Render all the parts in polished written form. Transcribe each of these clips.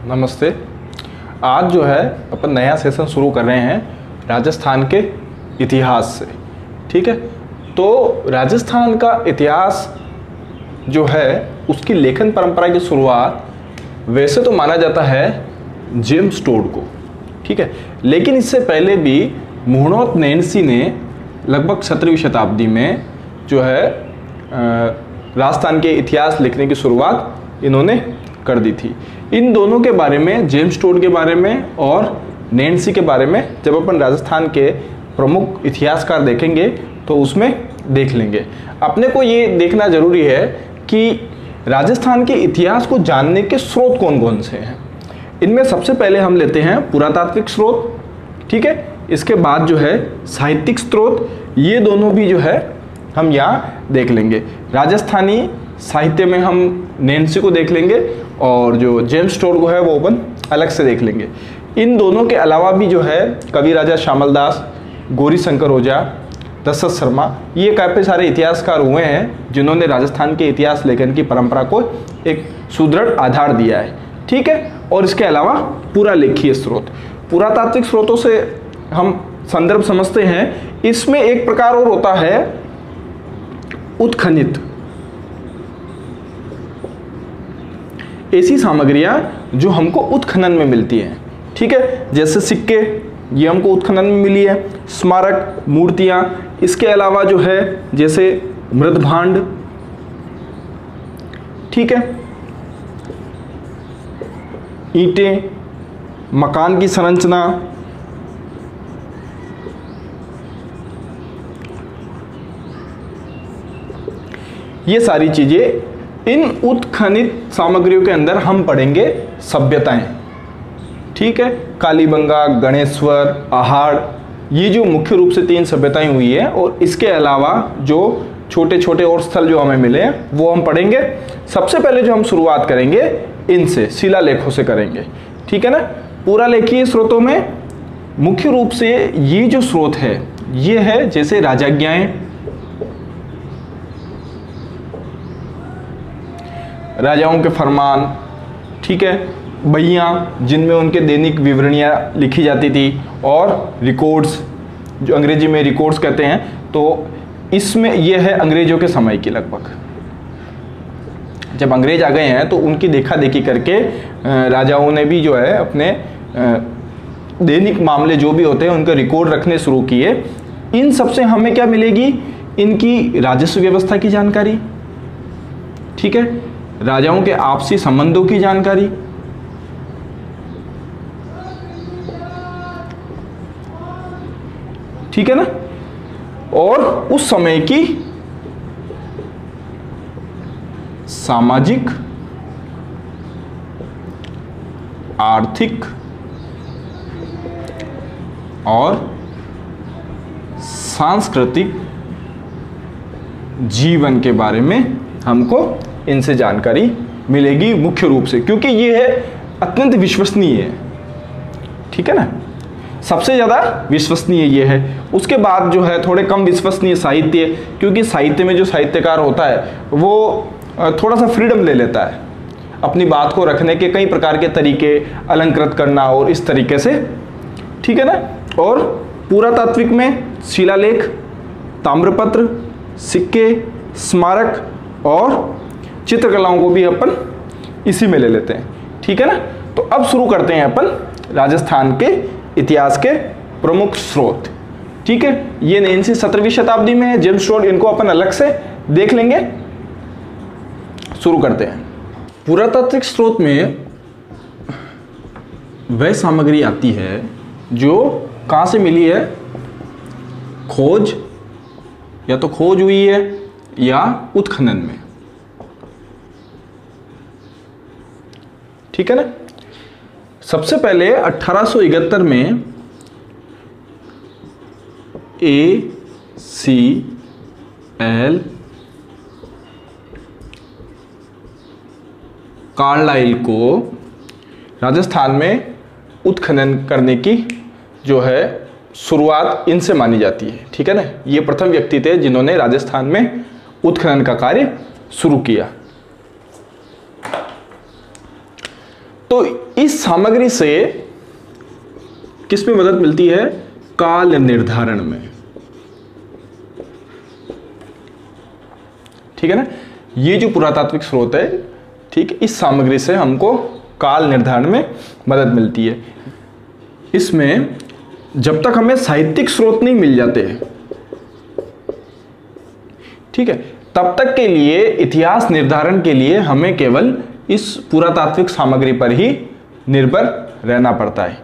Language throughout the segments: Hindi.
नमस्ते। आज जो है अपन नया सेशन शुरू कर रहे हैं राजस्थान के इतिहास से। ठीक है, तो राजस्थान का इतिहास जो है उसकी लेखन परंपरा की शुरुआत वैसे तो माना जाता है जेम्स टोड को। ठीक है, लेकिन इससे पहले भी मुहणोत नैन्सी ने लगभग 17वीं शताब्दी में जो है राजस्थान के इतिहास लिखने की शुरुआत इन्होंने कर दी थी। इन दोनों के बारे में, जेम्स टोड के बारे में और नैन्सी के बारे में, जब अपन राजस्थान के प्रमुख इतिहासकार देखेंगे तो उसमें देख लेंगे। अपने को ये देखना जरूरी है कि राजस्थान के इतिहास को जानने के स्रोत कौन कौन से हैं। इनमें सबसे पहले हम लेते हैं पुरातात्विक स्रोत। ठीक है, इसके बाद जो है साहित्यिक स्रोत, ये दोनों भी जो है हम यहाँ देख लेंगे। राजस्थानी साहित्य में हम नैन्सी को देख लेंगे और जो जेम्स टोड को है वो अपन अलग से देख लेंगे। इन दोनों के अलावा भी जो है कवि राजा श्यामल दास, गौरी शंकर ओझा, दशरथ शर्मा, ये काफ़ी सारे इतिहासकार हुए हैं जिन्होंने राजस्थान के इतिहास लेखन की परंपरा को एक सुदृढ़ आधार दिया है। ठीक है, और इसके अलावा पूरा लेखीय स्रोत, पुरातात्विक स्रोतों से हम संदर्भ समझते हैं। इसमें एक प्रकार और होता है उत्खनित, ऐसी सामग्रियां जो हमको उत्खनन में मिलती हैं। ठीक है, जैसे सिक्के, ये हमको उत्खनन में मिली है। स्मारक, मूर्तियां, इसके अलावा जो है जैसे मृदभांड। ठीक है, ईंटें, मकान की संरचना, ये सारी चीजें इन उत्खनित सामग्रियों के अंदर हम पढ़ेंगे सभ्यताएं। ठीक है, कालीबंगा, गणेश्वर, आहाड़, ये जो मुख्य रूप से 3 सभ्यताएं हुई है, और इसके अलावा जो छोटे छोटे और स्थल जो हमें मिले हैं वो हम पढ़ेंगे। सबसे पहले जो हम शुरुआत करेंगे इनसे, शिलालेखों से करेंगे। ठीक है ना। पूरा लेखीय स्रोतों में मुख्य रूप से ये जो स्रोत है ये है जैसे राजाज्ञाएं, राजाओं के फरमान, ठीक है, बहियाँ जिनमें उनके दैनिक विवरणियाँ लिखी जाती थी, और रिकॉर्ड्स जो अंग्रेजी में रिकॉर्ड्स कहते हैं। तो इसमें यह है अंग्रेजों के समय की, लगभग जब अंग्रेज आ गए हैं तो उनकी देखा देखी करके राजाओं ने भी जो है अपने दैनिक मामले जो भी होते हैं उनके रिकॉर्ड रखने शुरू किए। इन सबसे हमें क्या मिलेगी? इनकी राजस्व व्यवस्था की जानकारी, ठीक है, राजाओं के आपसी संबंधों की जानकारी, ठीक है ना, और उस समय की सामाजिक, आर्थिक और सांस्कृतिक जीवन के बारे में हमको इनसे जानकारी मिलेगी मुख्य रूप से, क्योंकि ये है अत्यंत विश्वसनीय है। ठीक है ना, सबसे ज़्यादा विश्वसनीय ये है। उसके बाद जो है थोड़े कम विश्वसनीय साहित्य, क्योंकि साहित्य में जो साहित्यकार होता है वो थोड़ा सा फ्रीडम ले लेता है अपनी बात को रखने के, कई प्रकार के तरीके, अलंकृत करना और इस तरीके से। ठीक है ना। और पुरातात्विक में शिलालेख, ताम्रपत्र, सिक्के, स्मारक और चित्रकलाओं को भी अपन इसी में ले लेते हैं। ठीक है ना। तो अब शुरू करते हैं अपन राजस्थान के इतिहास के प्रमुख स्रोत। ठीक है, ये नैन्सी 17वीं शताब्दी में है, जेम्स टोड इनको अपन अलग से देख लेंगे। शुरू करते हैं। पुरातात्विक स्रोत में वह सामग्री आती है जो कहाँ से मिली है? खोज, या तो खोज हुई है या उत्खनन में। ठीक है ना। सबसे पहले 1871 में ACL कार्लाइल को राजस्थान में उत्खनन करने की जो है शुरुआत इनसे मानी जाती है। ठीक है ना, ये प्रथम व्यक्ति थे जिन्होंने राजस्थान में उत्खनन का कार्य शुरू किया। तो इस सामग्री से किस में मदद मिलती है? काल निर्धारण में। ठीक है ना, ये जो पुरातात्विक स्रोत है, ठीक, इस सामग्री से हमको काल निर्धारण में मदद मिलती है। इसमें जब तक हमें साहित्यिक स्रोत नहीं मिल जाते, ठीक है, तब तक के लिए इतिहास निर्धारण के लिए हमें केवल इस पुरातात्विक सामग्री पर ही निर्भर रहना पड़ता है।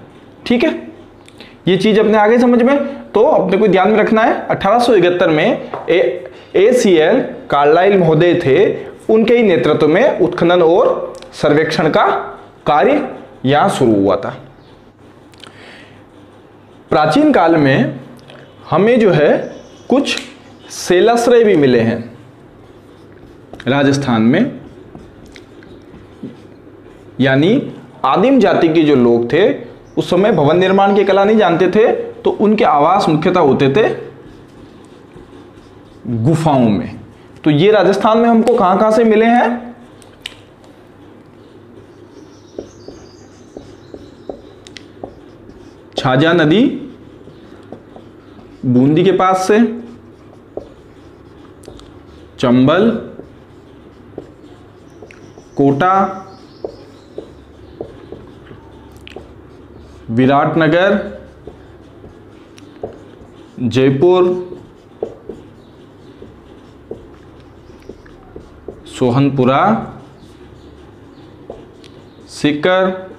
ठीक है, ये चीज अपने आगे समझ में, तो अपने को ध्यान में रखना है। 1871 में ACL कार्लाइल महोदय थे, उनके ही नेतृत्व में उत्खनन और सर्वेक्षण का कार्य यहां शुरू हुआ था। प्राचीन काल में हमें जो है कुछ शैलाश्रय भी मिले हैं राजस्थान में, यानी आदिम जाति के जो लोग थे उस समय भवन निर्माण की कला नहीं जानते थे, तो उनके आवास मुख्यतः होते थे गुफाओं में। तो ये राजस्थान में हमको कहां कहां से मिले हैं? छाजा नदी बूंदी के पास से, चंबल, कोटा, विराटनगर, जयपुर, सोहनपुरा, सीकर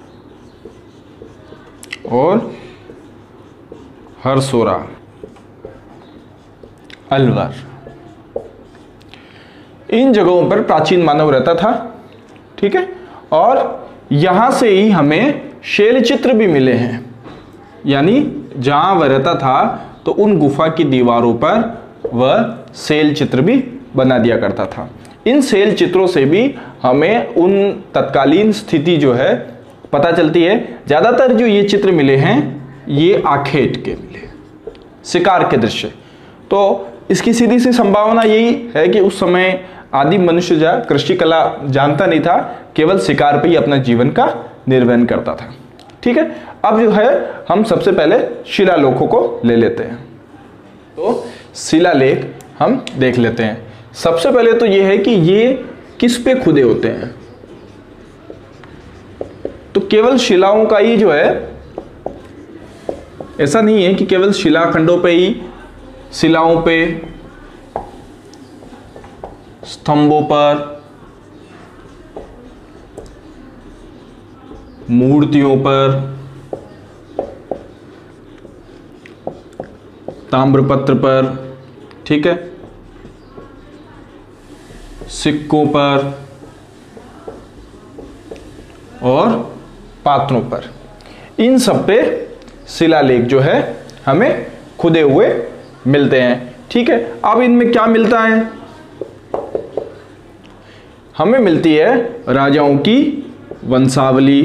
और हरसोरा, अलवर। इन जगहों पर प्राचीन मानव रहता था। ठीक है, और यहां से ही हमें शैल चित्र भी मिले हैं, यानी जहां वह रहता था तो उन गुफा की दीवारों पर वह शैल चित्र भी बना दिया करता था। इन शैल चित्रों से भी हमें उन तत्कालीन स्थिति जो है पता चलती है। ज्यादातर जो ये चित्र मिले हैं ये आखेट के मिले, शिकार के दृश्य। तो इसकी सीधी सी संभावना यही है कि उस समय आदिम मनुष्य जो कृषि कला जानता नहीं था, केवल शिकार पे ही अपना जीवन का निर्वहन करता था। ठीक है, अब जो है हम सबसे पहले शिलालेखों को ले लेते हैं। तो शिलालेख हम देख लेते हैं। सबसे पहले तो ये है कि ये किस पे खुदे होते हैं। तो केवल शिलाओं का ही जो है, ऐसा नहीं है कि केवल शिलाखंडों पे ही, शिलाओं पे, स्तंभों पर, मूर्तियों पर, ताम्रपत्र पर, ठीक है, सिक्कों पर और पात्रों पर, इन सब पे शिलालेख जो है हमें खुदे हुए मिलते हैं। ठीक है, अब इनमें क्या मिलता है? हमें मिलती है राजाओं की वंशावली,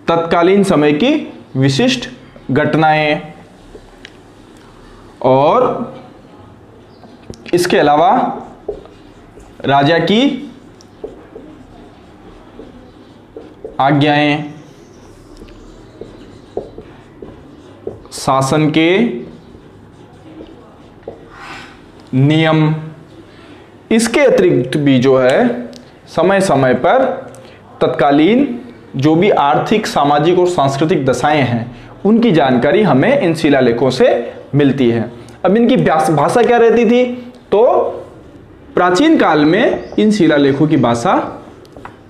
तत्कालीन समय की विशिष्ट घटनाएं, और इसके अलावा राजा की आज्ञाएं, शासन के नियम। इसके अतिरिक्त भी जो है समय समय पर तत्कालीन जो भी आर्थिक, सामाजिक और सांस्कृतिक दशाएं हैं उनकी जानकारी हमें इन शिलालेखों से मिलती है। अब इनकी भाषा क्या रहती थी? तो प्राचीन काल में इन शिलालेखों की भाषा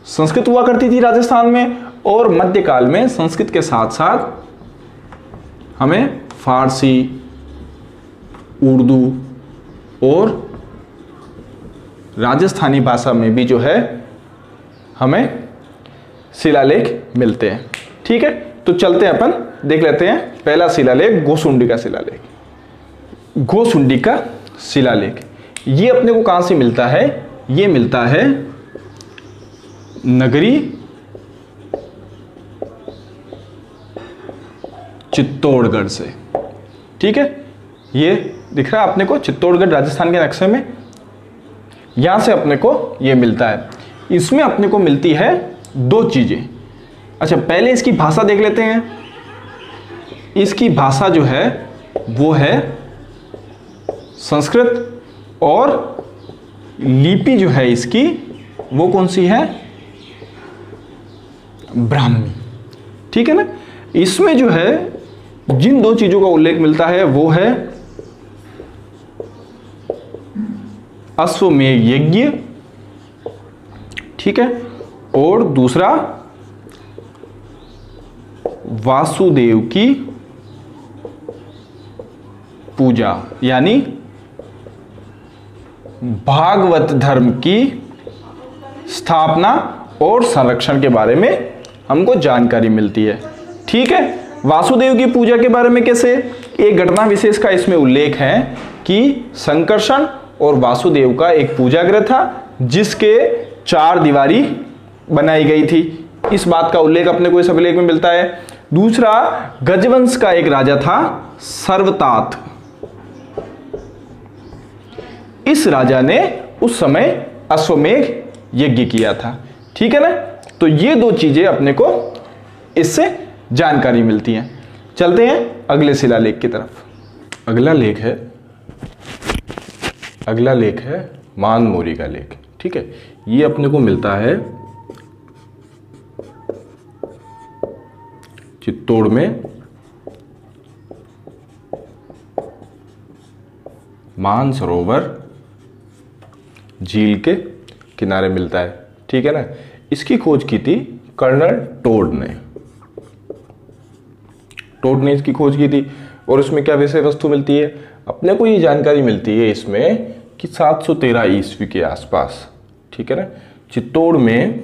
संस्कृत हुआ करती थी राजस्थान में, और मध्यकाल में संस्कृत के साथ साथ हमें फारसी, उर्दू और राजस्थानी भाषा में भी जो है हमें शिलालेख मिलते हैं। ठीक है, तो चलते हैं, अपन देख लेते हैं पहला शिलालेख, गोसुंडी का शिलालेख। गोसुंडी का शिलालेख ये अपने को कहां से मिलता है? ये मिलता है नगरी चित्तौड़गढ़ से। ठीक है, ये दिख रहा है अपने को चित्तौड़गढ़ राजस्थान के नक्शे में, यहां से अपने को ये मिलता है। इसमें अपने को मिलती है दो चीजें। अच्छा, पहले इसकी भाषा देख लेते हैं। इसकी भाषा जो है वो है संस्कृत, और लिपि जो है इसकी वो कौन सी है? ब्राह्मी। ठीक है ना। इसमें जो है जिन दो चीजों का उल्लेख मिलता है वो है अश्वमेध यज्ञ, ठीक है, और दूसरा वासुदेव की पूजा, यानी भागवत धर्म की स्थापना और संरक्षण के बारे में हमको जानकारी मिलती है। ठीक है। वासुदेव की पूजा के बारे में कैसे? एक घटना विशेष का इसमें उल्लेख है कि संकर्षण और वासुदेव का एक पूजा गृह था जिसके 4 दीवारी बनाई गई थी। इस बात का उल्लेख अपने को इस अभिलेख में मिलता है। दूसरा, गजवंश का एक राजा था सर्वतात। इस राजा ने उस समय अश्वमेध यज्ञ किया था। ठीक है ना। तो ये दो चीजें अपने को इससे जानकारी मिलती हैं। चलते हैं अगले शिलालेख की तरफ। अगला लेख है मानमोरी का लेख। ठीक है। ये अपने को मिलता है चित्तौड़ में मानसरोवर झील के किनारे मिलता है। ठीक है ना। इसकी खोज की थी कर्नल टोड ने इसकी खोज की थी। और इसमें क्या विषय वस्तु मिलती है? अपने को ये जानकारी मिलती है इसमें कि 713 ईस्वी के आसपास, ठीक है ना, चित्तौड़ में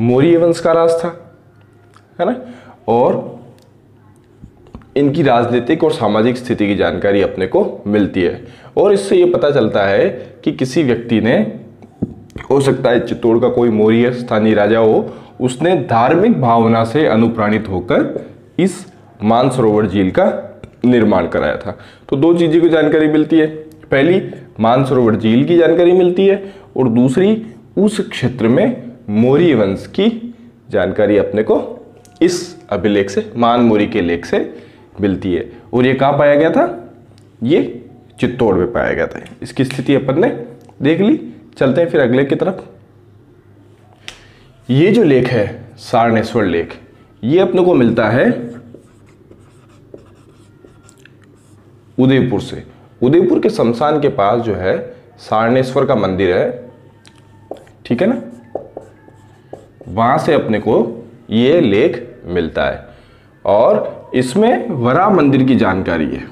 मौर्य वंश का राज था, है ना, और इनकी राजनीतिक और सामाजिक स्थिति की जानकारी अपने को मिलती है। और इससे ये पता चलता है कि किसी व्यक्ति ने, हो सकता है चित्तौड़ का कोई मौर्य स्थानीय राजा हो, उसने धार्मिक भावना से अनुप्राणित होकर इस मानसरोवर झील का निर्माण कराया था। तो दो चीजों की जानकारी मिलती है। पहली, मानसरोवर झील की जानकारी मिलती है, और दूसरी, उस क्षेत्र में मौर्य वंश की जानकारी अपने को इस अभिलेख से, मानमोरी के लेख से मिलती है। और ये कहाँ पाया गया था? ये चित्तौड़ में पाया गया था। इसकी स्थिति अपन ने देख ली। चलते हैं फिर अगले की तरफ। ये जो लेख है सारणेश्वर लेख, ये अपने को मिलता है उदयपुर से। उदयपुर के शमशान के पास जो है सारणेश्वर का मंदिर है, ठीक है ना, वहां से अपने को ये लेख मिलता है। और इसमें वराह मंदिर की जानकारी है।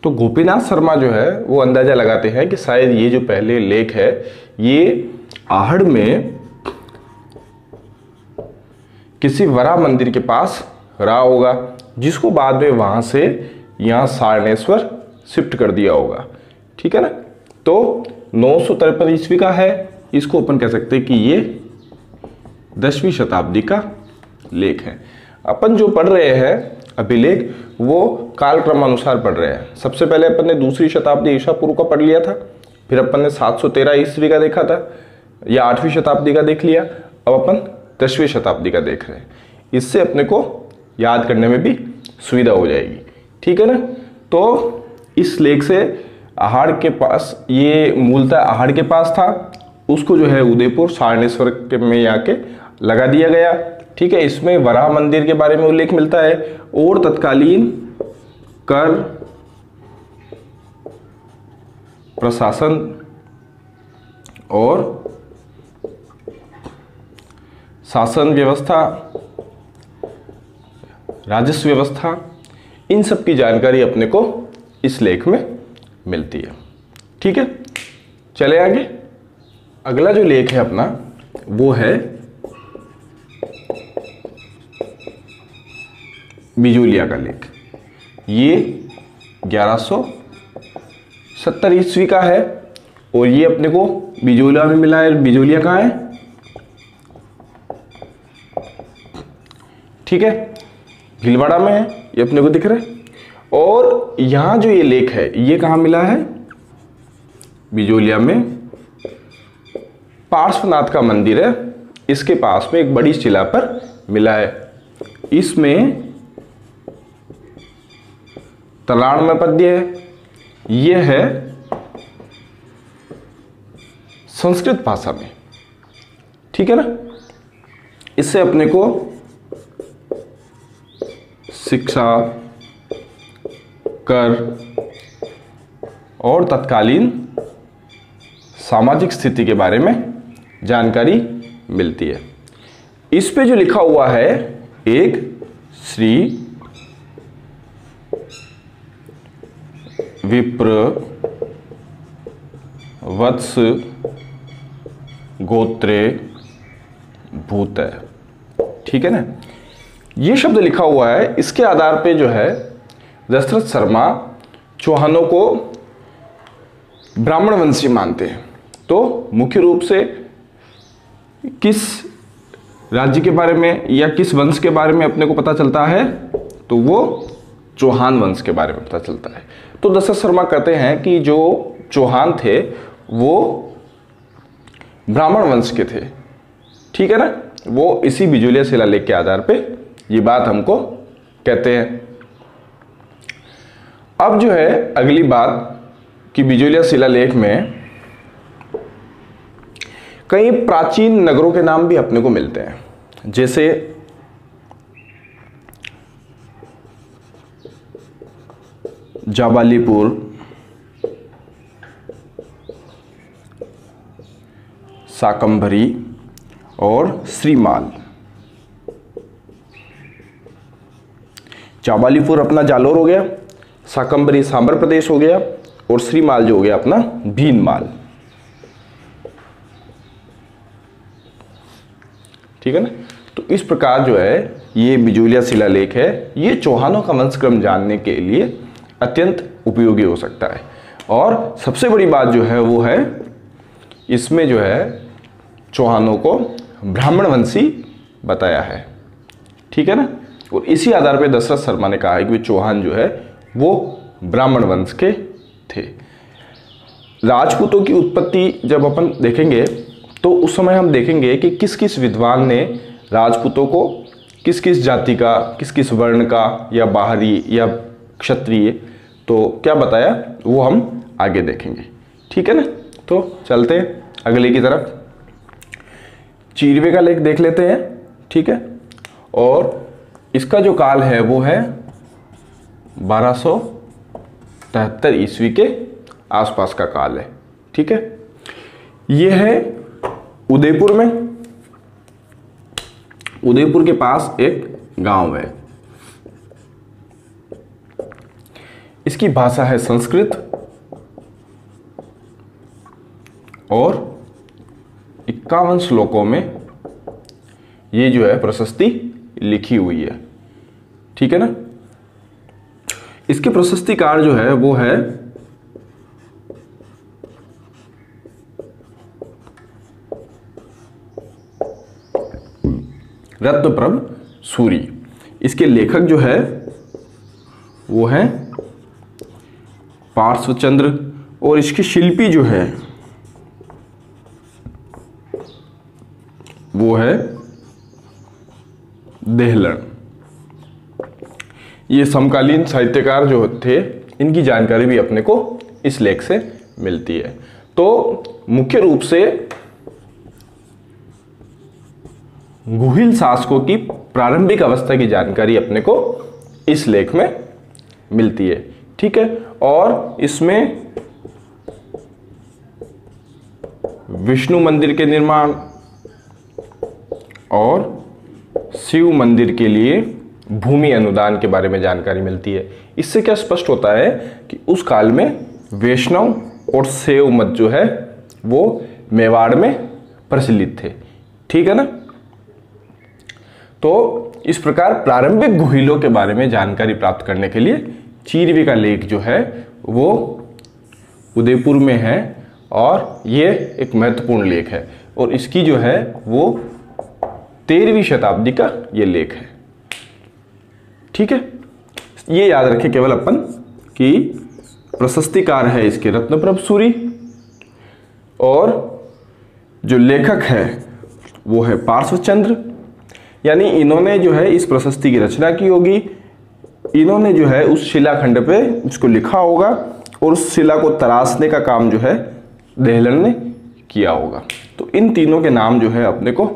तो गोपीनाथ शर्मा जो है वो अंदाजा लगाते हैं कि शायद ये जो पहले लेख है ये आहड़ में किसी वराह मंदिर के पास रहा होगा, जिसको बाद में वहां से यहां सारणेश्वर शिफ्ट कर दिया होगा। ठीक है ना। तो 953 ईस्वी का है। इसको अपन कह सकते हैं कि ये 10वीं शताब्दी का लेख है। अपन जो पढ़ रहे हैं अभिलेख वो कालक्रमानुसार पढ़ रहे हैं। सबसे पहले अपन ने 2री शताब्दी ईसा पूर्व का पढ़ लिया था, फिर अपन ने 713 ईस्वी का देखा था, या 8वीं शताब्दी का देख लिया। अब अपन 10वीं शताब्दी का देख रहे हैं। इससे अपने को याद करने में भी सुविधा हो जाएगी। ठीक है ना। तो इस लेख से आहड़ के पास, ये मूलतः आहड़ के पास था, उसको जो है उदयपुर सारणेश्वर के में आके लगा दिया गया। ठीक है। इसमें वराह मंदिर के बारे में उल्लेख मिलता है, और तत्कालीन कर प्रशासन और शासन व्यवस्था, राजस्व व्यवस्था, इन सब की जानकारी अपने को इस लेख में मिलती है। ठीक है। चले आगे। अगला जो लेख है अपना वो है बिजोलिया का लेख। ये 1170 ईस्वी का है, और ये अपने को बिजोलिया में मिला है। बिजोलिया कहाँ है? ठीक है, भीलवाड़ा में है, ये अपने को दिख रहा है। और यहां जो ये लेख है ये कहां मिला है? बिजोलिया में पार्श्वनाथ का मंदिर है, इसके पास में एक बड़ी शिला पर मिला है। इसमें तलाड़ पद्य है, यह है संस्कृत भाषा में, ठीक है ना। इससे अपने को शिक्षा, कर और तत्कालीन सामाजिक स्थिति के बारे में जानकारी मिलती है। इस पे जो लिखा हुआ है, एक श्री विप्र वत्स गोत्रे भूत है, ठीक है ना। ये शब्द लिखा हुआ है, इसके आधार पे जो है दशरथ शर्मा चौहानों को ब्राह्मण वंशी मानते हैं। तो मुख्य रूप से किस राज्य के बारे में या किस वंश के बारे में अपने को पता चलता है? तो वो चौहान वंश के बारे में पता चलता है। तो दशरथ शर्मा कहते हैं कि जो चौहान थे वो ब्राह्मण वंश के थे, ठीक है ना। वो इसी बिजोलिया शिलालेख के आधार पे ये बात हमको कहते हैं। अब जो है अगली बात कि बिजोलिया शिलालेख में कई प्राचीन नगरों के नाम भी अपने को मिलते हैं, जैसे जाबालीपुर, शाकंभरी और श्रीमाल। जाबालीपुर अपना जालोर हो गया, शाकंभरी सांबर प्रदेश हो गया और श्रीमाल जो हो गया अपना भीनमाल, ठीक है ना। तो इस प्रकार जो है ये बिजोलिया शिलालेख है, ये चौहानों का वंशक्रम जानने के लिए अत्यंत उपयोगी हो सकता है। और सबसे बड़ी बात जो है वो है इसमें जो है चौहानों को ब्राह्मण वंशी बताया है, ठीक है ना। और इसी आधार पर दशरथ शर्मा ने कहा है कि चौहान जो है वो ब्राह्मण वंश के थे। राजपूतों की उत्पत्ति जब अपन देखेंगे तो उस समय हम देखेंगे कि किस किस विद्वान ने राजपूतों को किस किस जाति का, किस किस वर्ण का या बाहरी या क्षत्रिय तो क्या बताया, वो हम आगे देखेंगे, ठीक है ना। तो चलते हैं अगले की तरफ। चीरवे का लेख देख लेते हैं, ठीक है। और इसका जो काल है वो है 1273 ईस्वी के आसपास का काल है, ठीक है। यह है उदयपुर में, उदयपुर के पास एक गांव है, इसकी भाषा है संस्कृत और 51 श्लोकों में ये जो है प्रशस्ति लिखी हुई है, ठीक है ना। इसके प्रशस्तिकार जो है वो है रत्नप्रभ सूरी। इसके लेखक जो है वो है पार्श्वचंद्र और इसकी शिल्पी जो है वो है देहलन। ये समकालीन साहित्यकार जो थे इनकी जानकारी भी अपने को इस लेख से मिलती है। तो मुख्य रूप से गुहिल शासकों की प्रारंभिक अवस्था की जानकारी अपने को इस लेख में मिलती है, ठीक है। और इसमें विष्णु मंदिर के निर्माण और शिव मंदिर के लिए भूमि अनुदान के बारे में जानकारी मिलती है। इससे क्या स्पष्ट होता है कि उस काल में वैष्णव और शैव मत जो है वो मेवाड़ में प्रचलित थे, ठीक है ना। तो इस प्रकार प्रारंभिक गुहिलों के बारे में जानकारी प्राप्त करने के लिए चीरवे का लेख जो है वो उदयपुर में है और ये एक महत्वपूर्ण लेख है और इसकी जो है वो 13वीं शताब्दी का ये लेख है, ठीक है। ये याद रखें केवल अपन कि प्रशस्तिकार है इसके रत्नप्रभ सूरि और जो लेखक है वो है पार्श्वचंद्र। यानी इन्होंने जो है इस प्रशस्ति की रचना की होगी, इन्होंने जो है उस शिलाखंड पे इसको लिखा होगा और उस शिला को तराशने का काम जो है देहलन ने किया होगा। तो इन तीनों के नाम जो है अपने को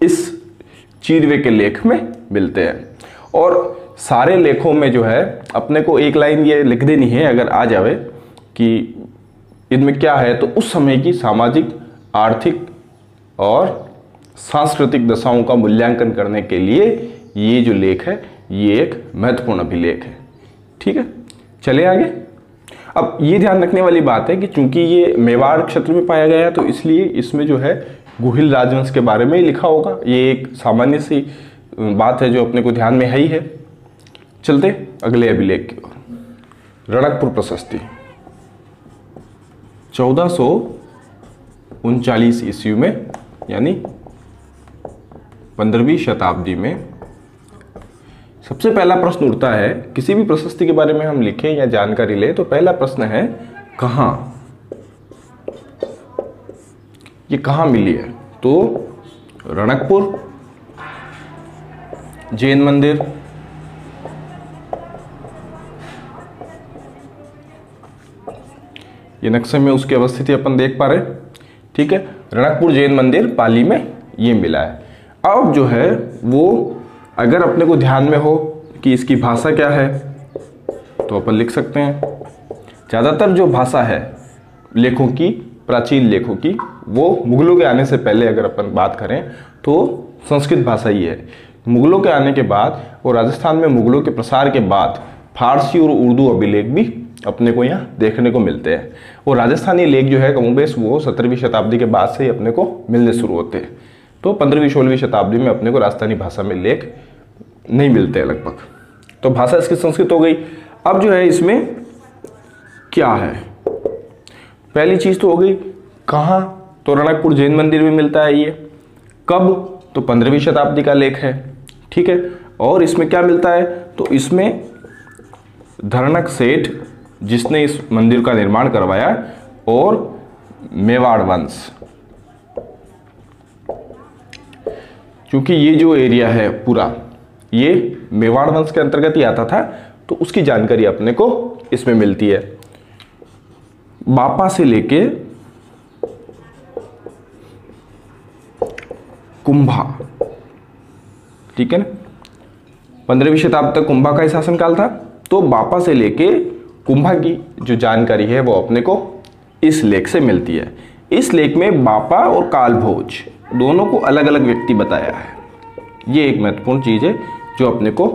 इस चीरवे के लेख में मिलते हैं। और सारे लेखों में जो है अपने को एक लाइन ये लिख देनी है अगर आ जावे कि इनमें क्या है, तो उस समय की सामाजिक, आर्थिक और सांस्कृतिक दशाओं का मूल्यांकन करने के लिए ये जो लेख है ये एक महत्वपूर्ण अभिलेख है। ठीक है, चले आगे। अब ये ध्यान रखने वाली बात है कि चूंकि ये मेवाड़ क्षेत्र में पाया गया है तो इसलिए इसमें जो है गुहिल राजवंश के बारे में ही लिखा होगा। ये एक सामान्य सी बात है जो अपने को ध्यान में है ही है। चलते अगले अभिलेख की ओर। रणकपुर प्रशस्ति 1439 ईस्वी में यानी 15वीं शताब्दी में सबसे पहला प्रश्न उठता है। किसी भी प्रशस्ति के बारे में हम लिखें या जानकारी लें तो पहला प्रश्न है कहां, ये कहां मिली है? तो रणकपुर, जैन मंदिर, ये नक्शे में उसकी अवस्थिति अपन देख पा रहे। ठीक है, रणकपुर जैन मंदिर पाली में ये मिला है। अब जो है वो अगर अपने को ध्यान में हो कि इसकी भाषा क्या है तो अपन लिख सकते हैं। ज़्यादातर जो भाषा है लेखों की, प्राचीन लेखों की, वो मुगलों के आने से पहले अगर अपन बात करें तो संस्कृत भाषा ही है। मुगलों के आने के बाद और राजस्थान में मुगलों के प्रसार के बाद फारसी और उर्दू अभिलेख भी अपने को यहाँ देखने को मिलते हैं। और राजस्थानी लेख जो है कमोबेश वो 17वीं शताब्दी के बाद से ही अपने को मिलने शुरू होते हैं। तो 15वीं-16वीं शताब्दी में अपने को राजस्थानी भाषा में लेख नहीं मिलते हैं लगभग। तो भाषा इसकी संस्कृत हो गई। अब जो है इसमें क्या है, पहली चीज तो हो गई कहाँ, तो रणकपुर जैन मंदिर में मिलता है। ये कब, तो 15वीं शताब्दी का लेख है। ठीक है, और इसमें क्या मिलता है, तो इसमें धरणक सेठ जिसने इस मंदिर का निर्माण करवाया और मेवाड़ वंश, क्योंकि ये जो एरिया है पूरा ये मेवाड़ वंश के अंतर्गत ही आता था तो उसकी जानकारी अपने को इसमें मिलती है। बापा से लेके कुंभा, ठीक है ना, 15वीं शताब्दी तक कुंभा का ही शासनकाल था। तो बापा से लेके कुंभा की जो जानकारी है वो अपने को इस लेख से मिलती है। इस लेख में बापा और कालभोज दोनों को अलग अलग व्यक्ति बताया है। ये एक महत्वपूर्ण चीज है जो अपने को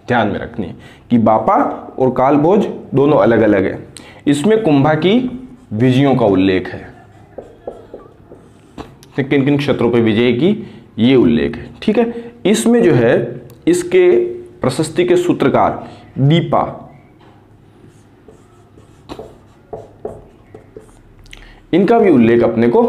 ध्यान में रखनी है कि बापा और कालभोज दोनों अलग अलग है। इसमें कुंभा की विजयों का उल्लेख है, किन किन क्षेत्रों पर विजय की ये उल्लेख है। ठीक है, इसमें जो है इसके प्रशस्ति के सूत्रकार दीपा, इनका भी उल्लेख अपने को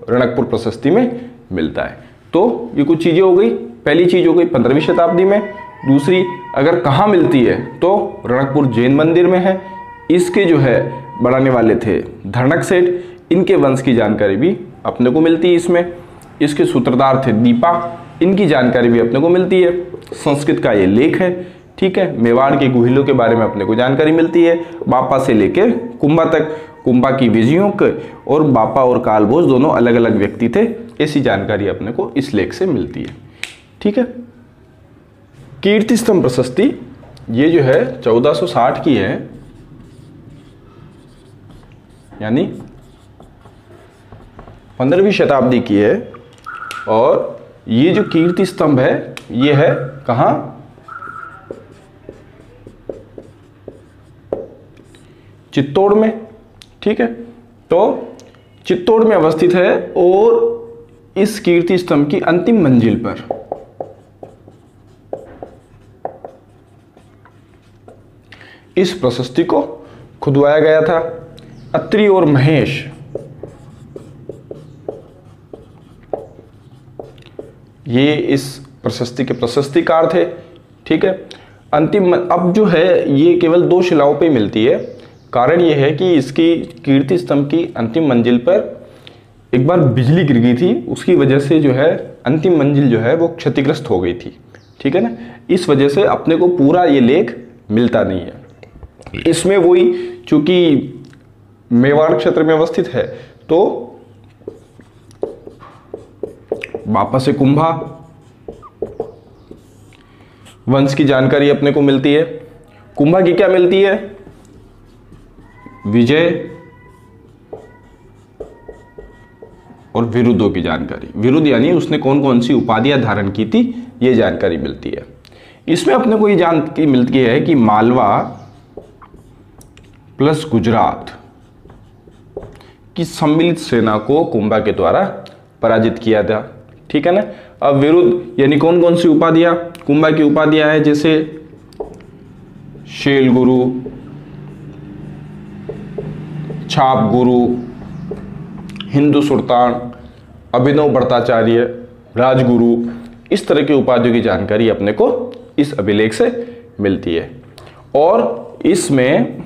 रणकपुर प्रशस्ति में मिलता है। तो ये कुछ चीजें हो गई। पहली चीज हो गई 15वीं शताब्दी में। दूसरी अगर कहाँ मिलती है तो रणकपुर जैन मंदिर में है। इसके जो है बनाने वाले थे धरणक सेठ, इनके वंश की जानकारी भी अपने को मिलती है इसमें। इसके सूत्रधार थे दीपा, इनकी जानकारी भी अपने को मिलती है। संस्कृत का ये लेख है। ठीक है, मेवाड़ के गुहिलों के बारे में अपने को जानकारी मिलती है। बापा से लेकर कुंभा तक, कुंभा की विजयों के, और बापा और कालभोज दोनों अलग अलग व्यक्ति थे, ऐसी जानकारी अपने को इस लेख से मिलती है। ठीक है, कीर्ति स्तंभ प्रशस्ति ये जो है 1460 की है, यानी 15वीं शताब्दी की है। और ये जो कीर्ति स्तंभ है ये है कहाँ, चित्तौड़ में। ठीक है, तो चित्तौड़ में अवस्थित है और इस कीर्ति स्तंभ की अंतिम मंजिल पर इस प्रशस्ति को खुदवाया गया था। अत्रि और महेश ये इस प्रशस्ति के प्रशस्तिकार थे। ठीक है, अंतिम अब जो है ये केवल 2 शिलाओं पे मिलती है। कारण ये है कि इसकी कीर्ति स्तंभ की अंतिम मंजिल पर एक बार बिजली गिर गई थी, उसकी वजह से जो है अंतिम मंजिल जो है वो क्षतिग्रस्त हो गई थी, ठीक है ना। इस वजह से अपने को पूरा ये लेख मिलता नहीं है। इसमें वही चूंकि मेवाड़ क्षेत्र में अवस्थित है तो वापस से कुंभा वंश की जानकारी अपने को मिलती है। कुंभा की क्या मिलती है? विजय और विरुद्धों की जानकारी। विरुद्ध यानी उसने कौन कौन सी उपाधियां धारण की थी, ये जानकारी मिलती है। इसमें अपने को ये जानकारी मिलती है कि मालवा प्लस गुजरात की सम्मिलित सेना को कुंभा के द्वारा पराजित किया था, ठीक है ना। अब विरुद्ध यानी कौन कौन सी उपाधियां? कुंभा की उपाधियां है जैसे शैल गुरु, छाप गुरु, हिंदू सुल्तान, अभिनव भट्टाचार्य, राजगुरु, इस तरह की उपाधियों की जानकारी अपने को इस अभिलेख से मिलती है। और इसमें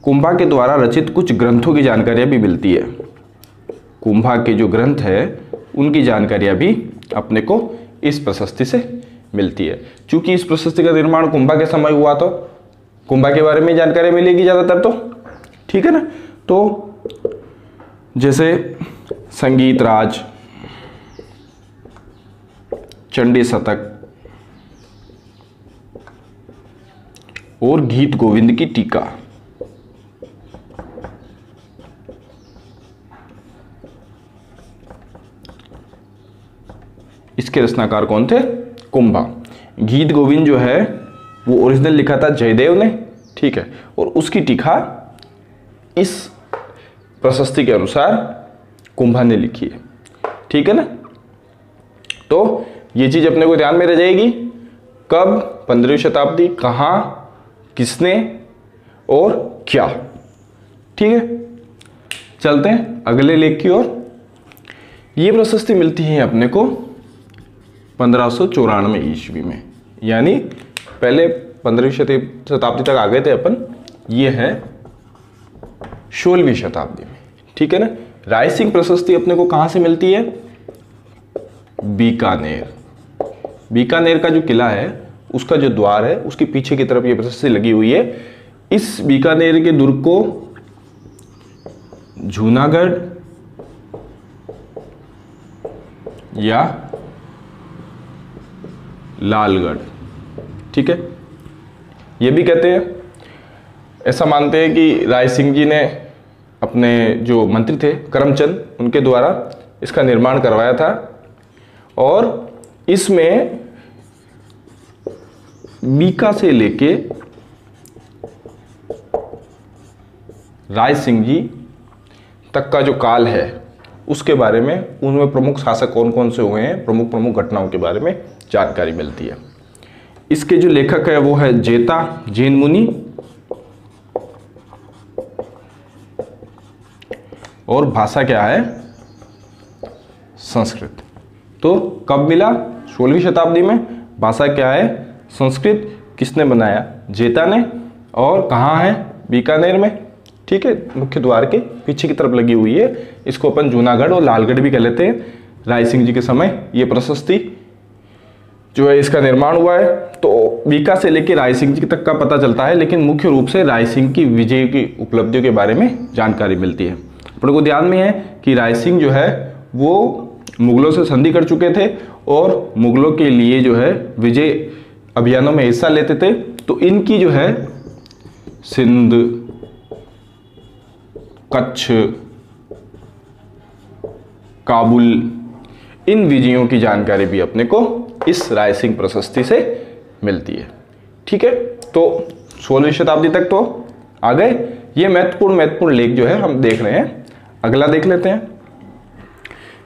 कुंभा के द्वारा रचित कुछ ग्रंथों की जानकारियां भी मिलती है। कुंभा के जो ग्रंथ है उनकी जानकारियां भी अपने को इस प्रशस्ति से मिलती है। चूंकि इस प्रशस्ति का निर्माण कुंभा के समय हुआ तो कुंभा के बारे में जानकारी मिलेगी ज्यादातर, तो ठीक है ना। तो जैसे संगीत राज, चंडी शतक और गीत गोविंद की टीका, इसके रचनाकार कौन थे? कुंभा। गीत गोविंद जो है वो ओरिजिनल लिखा था जयदेव ने, ठीक है, और उसकी टीका इस प्रशस्ति के अनुसार कुंभा ने लिखी है, ठीक है ना। तो ये चीज अपने को ध्यान में रह जाएगी। कब? 15वीं शताब्दी, कहां, किसने और क्या, ठीक है। चलते हैं अगले लेख की ओर। ये प्रशस्ति मिलती है अपने को 1594 ईस्वी में, यानी पहले 15वीं शताब्दी तक आ गए थे अपन, ये है 16वीं शताब्दी में, ठीक है ना। रायसिंह प्रशस्ति अपने को कहां से मिलती है? बीकानेर। बीकानेर का जो किला है उसका जो द्वार है उसके पीछे की तरफ ये प्रशस्ति लगी हुई है। इस बीकानेर के दुर्ग को जूनागढ़ या लालगढ़, ठीक है, ये भी कहते हैं। ऐसा मानते हैं कि राय सिंह जी ने अपने जो मंत्री थे करमचंद, उनके द्वारा इसका निर्माण करवाया था। और इसमें बीका से लेके राय सिंह जी तक का जो काल है उसके बारे में, उनमें प्रमुख शासक कौन कौन से हुए हैं, प्रमुख प्रमुख घटनाओं के बारे में जानकारी मिलती है। इसके जो लेखक है वो है जेता जैन मुनि, और भाषा क्या है? संस्कृत। तो कब मिला? 16वीं शताब्दी में। भाषा क्या है? संस्कृत। किसने बनाया? जेता ने। और कहाँ है? बीकानेर में, ठीक है, मुख्य द्वार के पीछे की तरफ लगी हुई है। इसको अपन जूनागढ़ और लालगढ़ भी कह लेते हैं। राय सिंह जी के समय ये प्रशस्ति जो है इसका निर्माण हुआ है। तो बीका से लेकर राय सिंह जी तक का पता चलता है, लेकिन मुख्य रूप से राय सिंह की विजय की उपलब्धियों के बारे में जानकारी मिलती है। अपने को ध्यान में है कि राय सिंह जो है वो मुगलों से संधि कर चुके थे और मुगलों के लिए जो है विजय अभियानों में हिस्सा लेते थे। तो इनकी जो है सिंध, कच्छ, काबुल, इन विजयों की जानकारी भी अपने को इस राय सिंह प्रशस्ति से मिलती है, ठीक है। तो 16वीं शताब्दी तक तो आ गए। ये महत्वपूर्ण लेख जो है हम देख रहे हैं। अगला देख लेते हैं।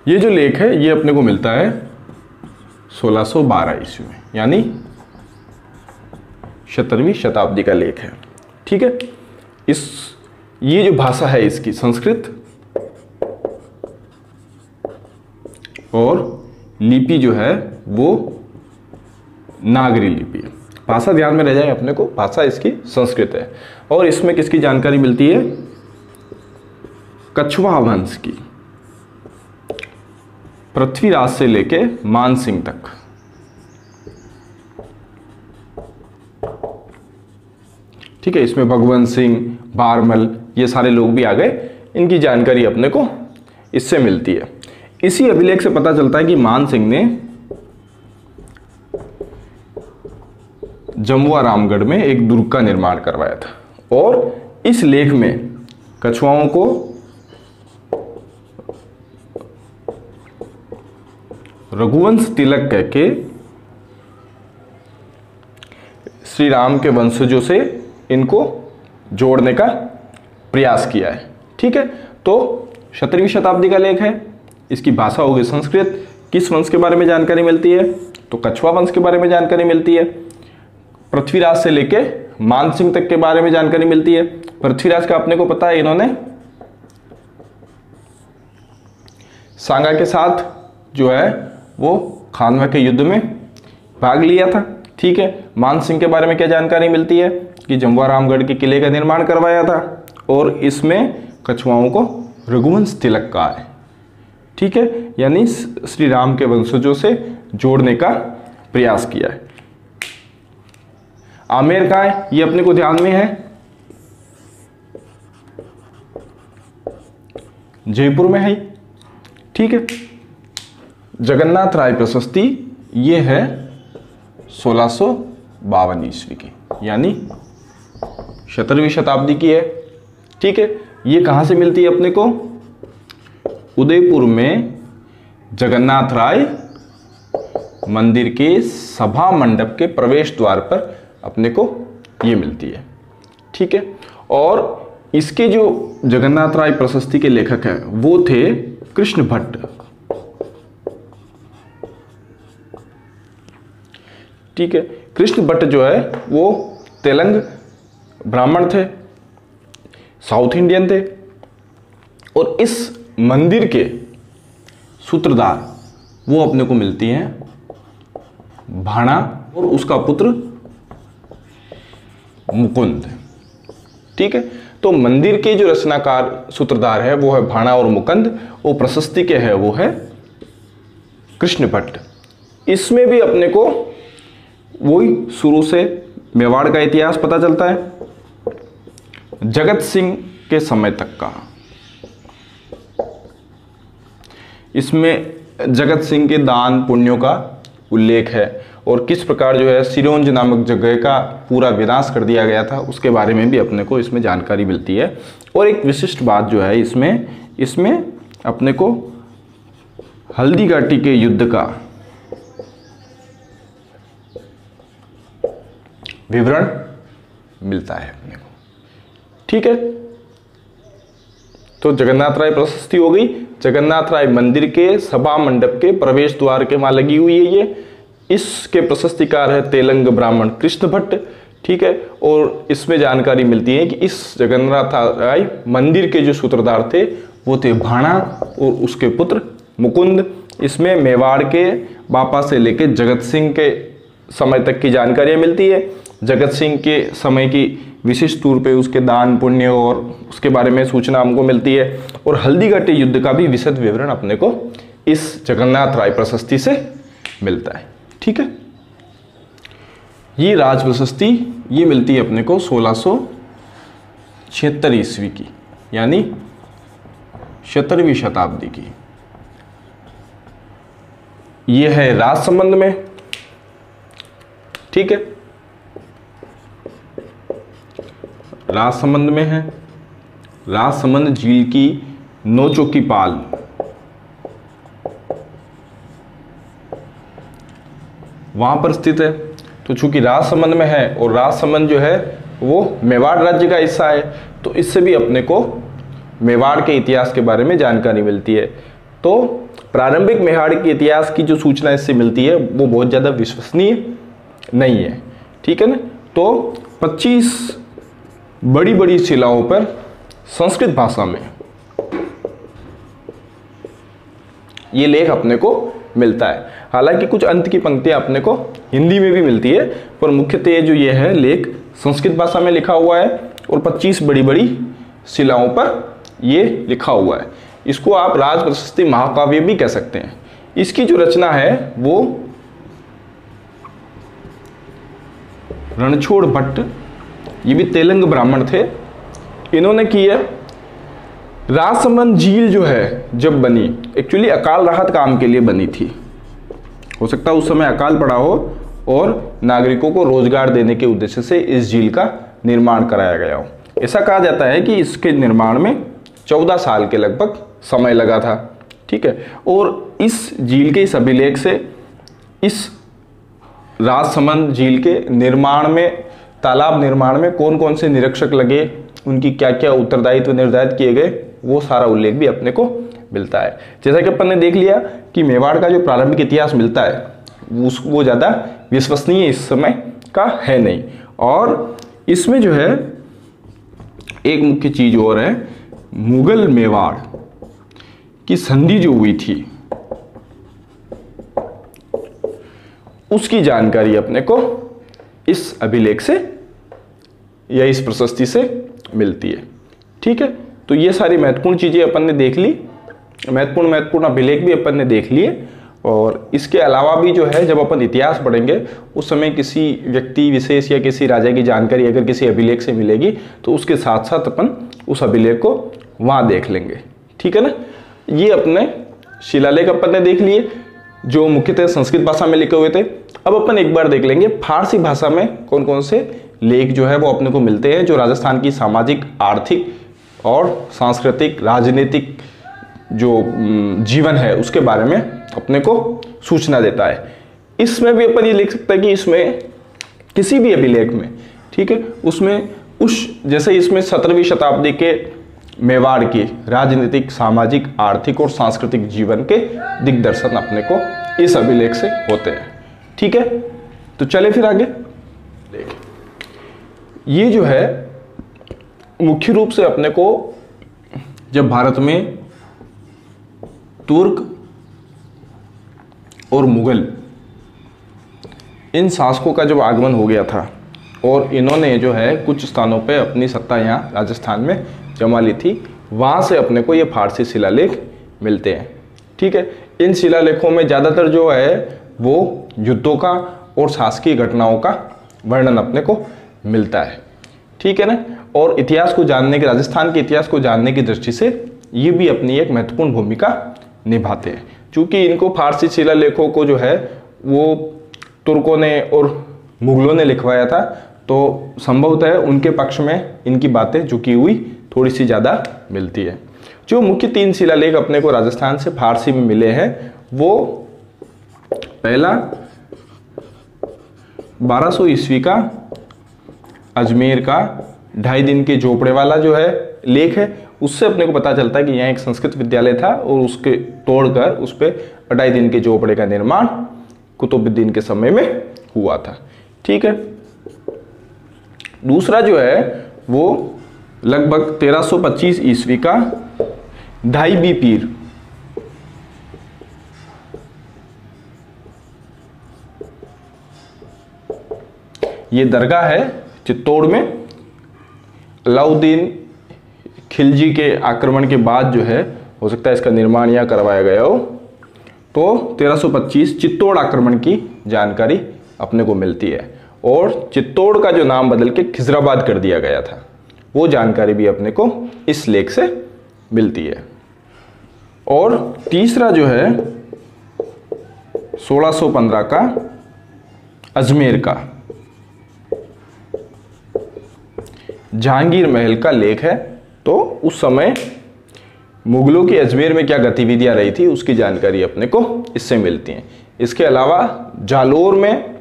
ये जो लेख है ये अपने को मिलता है 1612 ईस्वी में, यानी 17वीं शताब्दी का लेख है, ठीक है। ये जो भाषा है इसकी संस्कृत, और लिपि जो है वो नागरी लिपि। भाषा ध्यान में रह जाए अपने को, भाषा इसकी संस्कृत है। और इसमें किसकी जानकारी मिलती है? कछवाहा वंश की, पृथ्वीराज से लेके मानसिंह तक। ठीक है, इसमें भगवंत सिंह, बारमल, ये सारे लोग भी आ गए, इनकी जानकारी अपने को इससे मिलती है। इसी अभिलेख से पता चलता है कि मान सिंह ने जमुआ रामगढ़ में एक दुर्ग का निर्माण करवाया था और इस लेख में कछुआओं को रघुवंश तिलक कह के श्री राम के वंशजों से इनको जोड़ने का प्रयास किया है। ठीक है, तो 17वीं शताब्दी का लेख है, इसकी भाषा होगी संस्कृत। किस वंश के बारे में जानकारी मिलती है? तो कछुआ वंश के बारे में जानकारी मिलती है। पृथ्वीराज से लेके मानसिंह तक के बारे में जानकारी मिलती है। पृथ्वीराज का अपने को पता है, इन्होंने सांगा के साथ जो है वो खानवा के युद्ध में भाग लिया था। ठीक है, मानसिंह के बारे में क्या जानकारी मिलती है कि जमुआ रामगढ़ के किले का निर्माण करवाया था और इसमें कछुआओं को रघुवंश तिलक कहा है। ठीक है, यानी श्री राम के वंशजों से जोड़ने का प्रयास किया है। आमेर कहाँ है? ये अपने को ध्यान में है, जयपुर में है। ठीक है, जगन्नाथ राय प्रशस्ति ये है 1652 ईस्वी की, यानी 17वीं शताब्दी की है। ठीक है, ये कहाँ से मिलती है अपने को? उदयपुर में जगन्नाथ राय मंदिर के सभा मंडप के प्रवेश द्वार पर अपने को ये मिलती है। ठीक है, और इसके जो जगन्नाथ राय प्रशस्ति के लेखक हैं वो थे कृष्ण भट्ट। ठीक है, कृष्ण भट्ट जो है वो तेलंग ब्राह्मण थे, साउथ इंडियन थे और इस मंदिर के सूत्रधार वो अपने को मिलती हैं भाणा और उसका पुत्र मुकुंद। ठीक है, तो मंदिर के जो रचनाकार सूत्रधार है वो है भाणा और मुकुंद, वो प्रशस्ति के है वो है कृष्ण भट्ट। इसमें भी अपने को वही शुरू से मेवाड़ का इतिहास पता चलता है, जगत सिंह के समय तक का। इसमें जगत सिंह के दान पुण्यों का उल्लेख है और किस प्रकार जो है सिरोंज नामक जगह का पूरा विनाश कर दिया गया था उसके बारे में भी अपने को इसमें जानकारी मिलती है। और एक विशिष्ट बात जो है इसमें अपने को हल्दी घाटी के युद्ध का विवरण मिलता है अपने को। ठीक है, तो जगन्नाथ राय प्रशस्ति हो गई। जगन्नाथ राय मंदिर के सभा मंडप के प्रवेश द्वार के वहां लगी हुई है ये। इसके प्रशस्तिकार है तेलंग ब्राह्मण कृष्ण भट्ट। ठीक है, और इसमें जानकारी मिलती है कि इस जगन्नाथ राय मंदिर के जो सूत्रधार थे वो थे भाणा और उसके पुत्र मुकुंद। इसमें मेवाड़ के बापा से लेकर जगत सिंह के समय तक की जानकारियां मिलती है। जगत सिंह के समय की विशिष्ट तौर पे उसके दान पुण्य और उसके बारे में सूचना हमको मिलती है और हल्दी घाटी युद्ध का भी विशद विवरण अपने को इस जगन्नाथ राय प्रशस्ति से मिलता है। ठीक है, ये राज प्रशस्ति ये मिलती है अपने को 1676 ईस्वी की, यानी 17वीं शताब्दी की। ये है राजसमंद में। ठीक है, राजसमंद में है। राजसमंद झील की नौचौकी पाल वहां पर स्थित है। तो चूंकि राजसमंद में है और राजसमंद जो है वो मेवाड़ राज्य का हिस्सा है, तो इससे भी अपने को मेवाड़ के इतिहास के बारे में जानकारी मिलती है। तो प्रारंभिक मेवाड़ के इतिहास की जो सूचना इससे मिलती है वो बहुत ज़्यादा विश्वसनीय नहीं है। ठीक है ना, तो 25 बड़ी बड़ी शिलाओं पर संस्कृत भाषा में ये लेख अपने को मिलता है। हालांकि कुछ अंत की पंक्तियां अपने को हिंदी में भी मिलती है, पर मुख्यतः जो ये है लेख संस्कृत भाषा में लिखा हुआ है और 25 बड़ी बड़ी शिलाओं पर ये लिखा हुआ है। इसको आप राज प्रशस्ति महाकाव्य भी कह सकते हैं। इसकी जो रचना है वो रणछोड़ भट्ट, ये भी तेलंग ब्राह्मण थे, इन्होंने की है। राजसमंद झील जो है जब बनी, एक्चुअली अकाल राहत काम के लिए बनी थी। हो सकता है उस समय अकाल पड़ा हो और नागरिकों को रोजगार देने के उद्देश्य से इस झील का निर्माण कराया गया हो। ऐसा कहा जाता है कि इसके निर्माण में 14 साल के लगभग समय लगा था। ठीक है, और इस झील के इस अभिलेख से इस राजसमंद झील के निर्माण में, तालाब निर्माण में कौन कौन से निरीक्षक लगे, उनकी क्या क्या उत्तरदायित्व निर्धारित किए गए, वो सारा उल्लेख भी अपने को मिलता है। जैसा कि अपन ने देख लिया कि मेवाड़ का जो प्रारंभिक इतिहास मिलता है वो ज़्यादा विश्वसनीय इस समय का है नहीं। और इसमें जो है एक मुख्य चीज और है, मुगल मेवाड़ की संधि जो हुई थी उसकी जानकारी अपने को इस अभिलेख से या इस प्रशस्ति से मिलती है। ठीक है, तो ये सारी महत्वपूर्ण चीजें अपन ने देख ली, महत्वपूर्ण अभिलेख भी अपन ने देख लिए। और इसके अलावा भी जो है जब अपन इतिहास पढ़ेंगे उस समय किसी व्यक्ति विशेष या किसी राजा की जानकारी अगर किसी अभिलेख से मिलेगी तो उसके साथ साथ अपन उस अभिलेख को वहाँ देख लेंगे। ठीक है ना, ये अपने शिलालेख अपन ने देख लिए जो मुख्यतः संस्कृत भाषा में लिखे हुए थे। अब अपन एक बार देख लेंगे फारसी भाषा में कौन कौन से लेख जो है वो अपने को मिलते हैं, जो राजस्थान की सामाजिक, आर्थिक और सांस्कृतिक, राजनीतिक जो जीवन है उसके बारे में अपने को सूचना देता है। इसमें भी अपन ये लिख सकते हैं कि इसमें किसी भी अभिलेख में, ठीक है, उसमें जैसे इसमें 17वीं शताब्दी के मेवाड़ की राजनीतिक, सामाजिक, आर्थिक और सांस्कृतिक जीवन के दिग्दर्शन अपने को इस अभिलेख से होते हैं। ठीक है, तो चले फिर आगे देखें। ये जो है मुख्य रूप से अपने को जब भारत में तुर्क और मुगल इन शासकों का जब आगमन हो गया था और इन्होंने जो है कुछ स्थानों पे अपनी सत्ता यहाँ राजस्थान में जमा ली थी, वहाँ से अपने को ये फारसी शिलालेख मिलते हैं। ठीक है, इन शिलालेखों में ज़्यादातर जो है वो युद्धों का और शासकीय घटनाओं का वर्णन अपने को मिलता है। ठीक है ना, और इतिहास को जानने के, राजस्थान के इतिहास को जानने की दृष्टि से ये भी अपनी एक महत्वपूर्ण भूमिका निभाते हैं। चूँकि इनको फारसी शिलालेखों को जो है वो तुर्कों ने और मुगलों ने लिखवाया था, तो संभवतः उनके पक्ष में इनकी बातें झुकी हुई थोड़ी सी ज़्यादा मिलती है। जो मुख्य 3 शिलालेख अपने को राजस्थान से फारसी में मिले हैं वो पहला 1200 ईस्वी का अजमेर का 2.5 दिन के झोपड़े वाला जो है लेख है, उससे अपने को पता चलता है कि यहाँ एक संस्कृत विद्यालय था और उसके तोड़कर उस पर 2.5 दिन के झोपड़े का निर्माण कुतुबुद्दीन के समय में हुआ था। ठीक है, दूसरा जो है वो लगभग 1325 ईस्वी का धाईबी पीर, ये दरगाह है चित्तौड़ में। अलाउद्दीन खिलजी के आक्रमण के बाद जो है हो सकता है इसका निर्माण यहाँ करवाया गया हो, तो 1325 चित्तौड़ आक्रमण की जानकारी अपने को मिलती है और चित्तौड़ का जो नाम बदल के खिजराबाद कर दिया गया था वो जानकारी भी अपने को इस लेख से मिलती है। और तीसरा जो है 1615 का अजमेर का जहांगीर महल का लेख है, तो उस समय मुगलों की अजमेर में क्या गतिविधियां रही थी उसकी जानकारी अपने को इससे मिलती है। इसके अलावा जालोर में,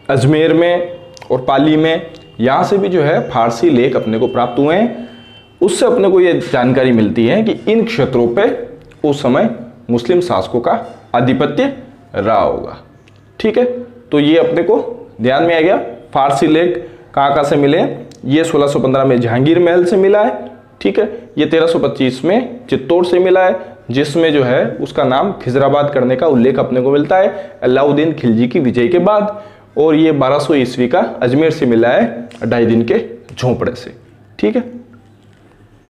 अजमेर में और पाली में, यहाँ से भी जो है फारसी लेख अपने को प्राप्त हुए हैं। उससे अपने को ये जानकारी मिलती है कि इन क्षेत्रों पे उस समय मुस्लिम शासकों का आधिपत्य रहा होगा। ठीक है, तो ये अपने को ध्यान में आ गया। फारसी लेख कहाँ से मिले, ये 1615 में जहांगीर महल से मिला है। ठीक है, ये 1325 में चित्तौड़ से मिला है, जिसमें जो है उसका नाम खिजराबाद करने का उल्लेख अपने को मिलता है अलाउद्दीन खिलजी की विजय के बाद। और ये 1200 ईस्वी का अजमेर से मिला है 2.5 दिन के झोंपड़े से। ठीक है।